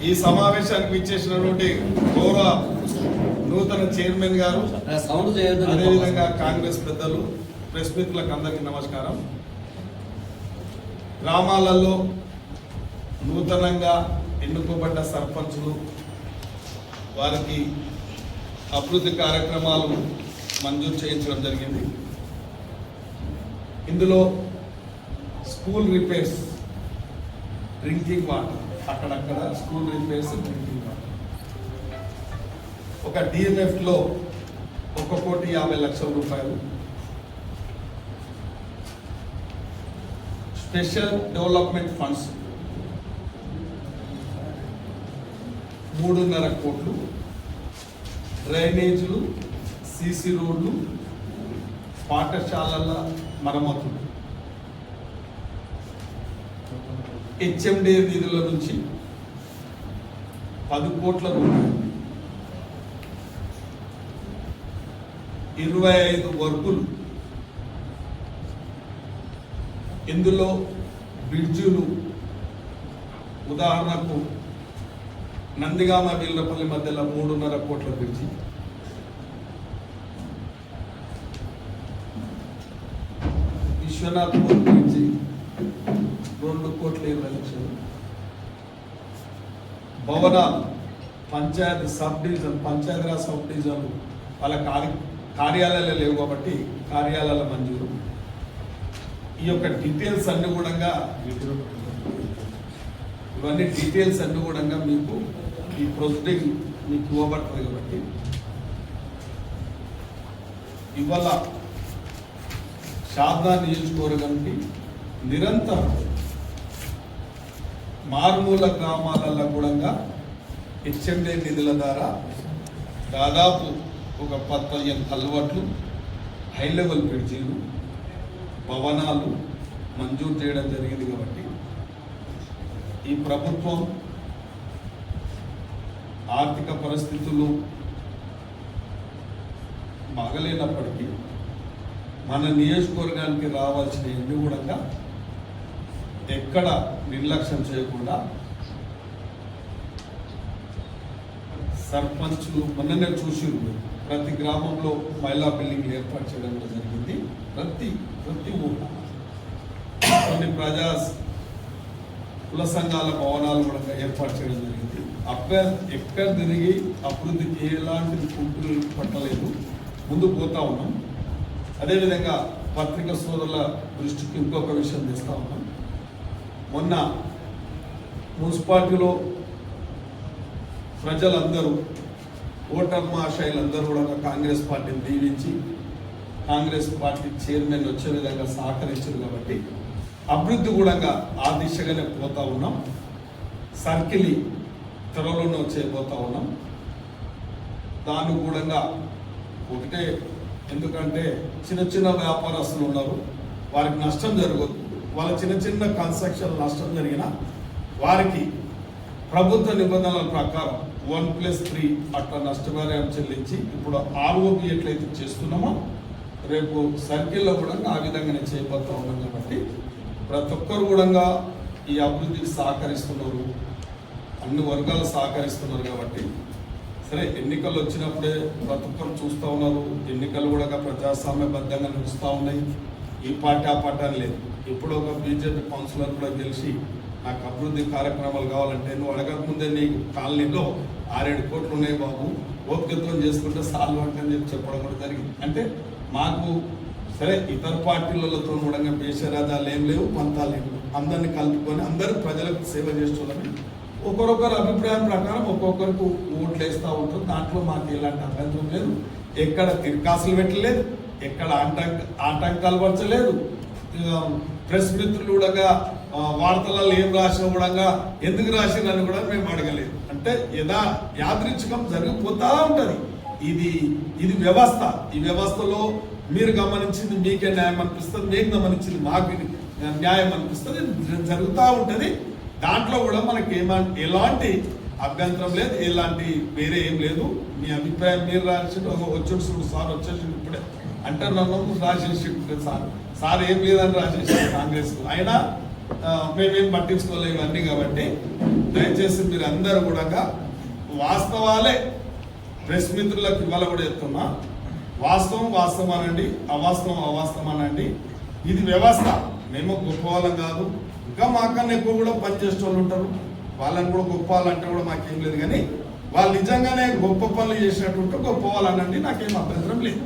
ఈ సమావేశానికి ఇచ్చేసినటువంటి గౌరవ నూతన చైర్మన్ గారు, అదేవిధంగా కాంగ్రెస్ పెద్దలు, ప్రెస్ మిత్రులకు అందరికీ నమస్కారం. గ్రామాలలో నూతనంగా ఎన్నుకోబడ్డ సర్పంచులు వారికి అభివృద్ధి కార్యక్రమాలు మంజూరు చేయించడం జరిగింది. ఇందులో స్కూల్ రిపేర్స్, డ్రింకింగ్ వాటర్, అక్కడక్కడ స్కూల్ రిపేర్స్, డ్రింకింగ్ వాటర్, ఒక డిఎంఎఫ్లో 1,50,00,000 రూపాయలు, స్పెషల్ డెవలప్మెంట్ ఫండ్స్ 3.5 కోట్లు, డ్రైనేజీలు, సిసి రోడ్లు, పాఠశాలల మరమ్మతులు, హెచ్ఎండి నిధుల నుంచి 10 కోట్ల రూపాయలు, 25 వర్కులు, ఇందులో బ్రిడ్జులు, ఉదాహరణకు నందిగామ వీళ్ళపల్లి మధ్యలో 3.5 కోట్ల బ్రిడ్జి, విశ్వనాథ్పూర్ బ్రిడ్జి 2,20,00,000, భవనాలు, panchayat sub division, Panchayati Raj sub డివిజన్లు వాళ్ళ కార్యాలయాలు లేవు కాబట్టి కార్యాలయాల మంజూరు. ఈ యొక్క డీటెయిల్స్ అన్ని కూడా ఇవన్నీ డీటెయిల్స్ అన్ని కూడా మీకు ఈ ప్రొసీడింగ్ మీకు ఇవ్వబడుతుంది కాబట్టి ఇవాళ షాద్నా నియోజకవర్గానికి నిరంతరం మారుమూల గ్రామాలలో కూడా హెచ్ఎండి నిధుల ద్వారా దాదాపు ఒక 10-15 కల్వర్ట్లు, హై లెవెల్ బ్రిడ్జీలు, భవనాలు మంజూరు చేయడం జరిగింది. కాబట్టి ఈ ప్రభుత్వం ఆర్థిక పరిస్థితులు బాగలేనప్పటికీ మన నియోజకవర్గానికి రావాల్సిన ఎన్ని కూడా ఎక్కడ నిర్లక్ష్యం చేయకుండా సర్పంచ్లు మొన్ననే చూసిరు, ప్రతి గ్రామంలో మహిళా బిల్డింగ్లు ఏర్పాటు చేయడం జరిగింది. ప్రతి ఊరు కొన్ని ప్రజా కుల సంఘాల భవనాలు కూడా ఏర్పాటు చేయడం జరిగింది. ఎక్కడ తిరిగి అభివృద్ధికి ఎలాంటి కుంటులు పట్టలేదు, ముందు పోతా ఉన్నాం. అదేవిధంగా పత్రికా సోదరుల దృష్టికి ఇంకొక విషయం తెస్తా ఉన్నాం. మొన్న మున్సిపాలిటీలో ప్రజలందరూ, ఓటర్ మహాశయులందరూ కూడా కాంగ్రెస్ పార్టీని దీవించి కాంగ్రెస్ పార్టీ చైర్మన్ వచ్చే విధంగా సహకరించారు. కాబట్టి అభివృద్ధి కూడా ఆ దిశగానే పోతా ఉన్నాం. సర్కిల్ త్వరలోనే చేయబోతా ఉన్నాం. దాన్ని కూడా ఒకటే, ఎందుకంటే చిన్న వ్యాపారస్తులు ఉన్నారు, వారికి నష్టం జరగదు. వాళ్ళ చిన్న కన్స్ట్రక్షన్ నష్టం జరిగినా వారికి ప్రభుత్వ నిబంధనల ప్రకారం 1+3 అట్లా నష్టపరిహారం చెల్లించి ఇప్పుడు ఆర్ఓపి ఎట్లయితే చేస్తున్నామో రేపు సర్కిల్లో కూడా ఆ విధంగానే చేయబోతా ఉన్నాం. కాబట్టి ప్రతి ఒక్కరు కూడా ఈ అభివృద్ధికి సహకరిస్తున్నారు, అన్ని వర్గాలు సహకరిస్తున్నారు. కాబట్టి సరే, ఎన్నికలు వచ్చినప్పుడే ప్రతి ఒక్కరు చూస్తూ ఉన్నారు. ఎన్నికలు కూడా ప్రజాస్వామ్యబద్ధంగా నడుస్తూ ఉన్నాయి. ఈ పార్టీ ఆ పార్టీ అని లేదు. ఇప్పుడు ఒక బీజేపీ కౌన్సిలర్ కూడా గెలిచి నాకు అభివృద్ధి కార్యక్రమాలు కావాలంటే నువ్వు అడగకముందే నీకు కాలనీలో 6-7 కోట్లు ఉన్నాయి బాబు, ఓపికతో చేసుకుంటే సాల్వ్ అని చెప్పడం కూడా జరిగింది. అంటే మాకు సరే ఇతర పార్టీలతో కూడా పేషరాజాలు ఏం లేవు, పంతాలు లేవు, అందరినీ కలుపుకొని అందరూ ప్రజలకు సేవ చేస్తున్నారని ఒకరొకరు అభిప్రాయం ప్రకారం ఒక్కొక్కరికి ఓట్లు వేస్తూ ఉంటారు. దాంట్లో మాకు ఎలాంటి అభ్యంతరం లేదు. ఎక్కడ తిరకాసులు పెట్టలేదు, ఎక్కడ ఆటంకాలు పరచలేదు. ప్రెస్ మిత్రులు కూడా వార్తలలో ఏం రాసిన కూడా ఎందుకు రాసినని కూడా మేము అడగలేదు. అంటే యాదృచ్ఛికం జరిగిపోతూ ఉంటుంది. ఇది వ్యవస్థ. ఈ వ్యవస్థలో మీరు గమనించింది మీకే న్యాయం అనిపిస్తుంది, మీకు గమనించింది మాకు న్యాయం అనిపిస్తుంది, జరుగుతూ ఉంటుంది. దాంట్లో కూడా మనకి ఎలాంటి అభ్యంతరం లేదు, ఎలాంటి వేరే ఏం లేదు. మీ అభిప్రాయం మీరు రాసి వచ్చేసి సార్ వచ్చేసి ఇప్పుడే అంటే నన్ను రాసేసి సార్ ఏం లేదని రాసేసి కాంగ్రెస్ అయినా మేమేం పట్టించుకోలేము ఇవన్నీ. కాబట్టి దయచేసి మీరు అందరూ కూడా వాస్తవాలే ప్రెస్ మిత్రులకు ఇవాళ కూడా చెప్తున్నా, వాస్తవం వాస్తవం అనండి, అవాస్తవం అవాస్తవం అనండి. ఇది వ్యవస్థ. మేము గొప్ప వాళ్ళం కాదు, ఇంకా మాకన్నా ఎక్కువ కూడా పనిచేసే వాళ్ళు ఉంటారు, వాళ్ళని కూడా గొప్ప వాళ్ళంటే కూడా మాకేం లేదు. కానీ వాళ్ళు నిజంగానే గొప్ప పనులు చేసినట్టుంటే గొప్ప వాళ్ళనండి, నాకేం అభ్యంతరం లేదు.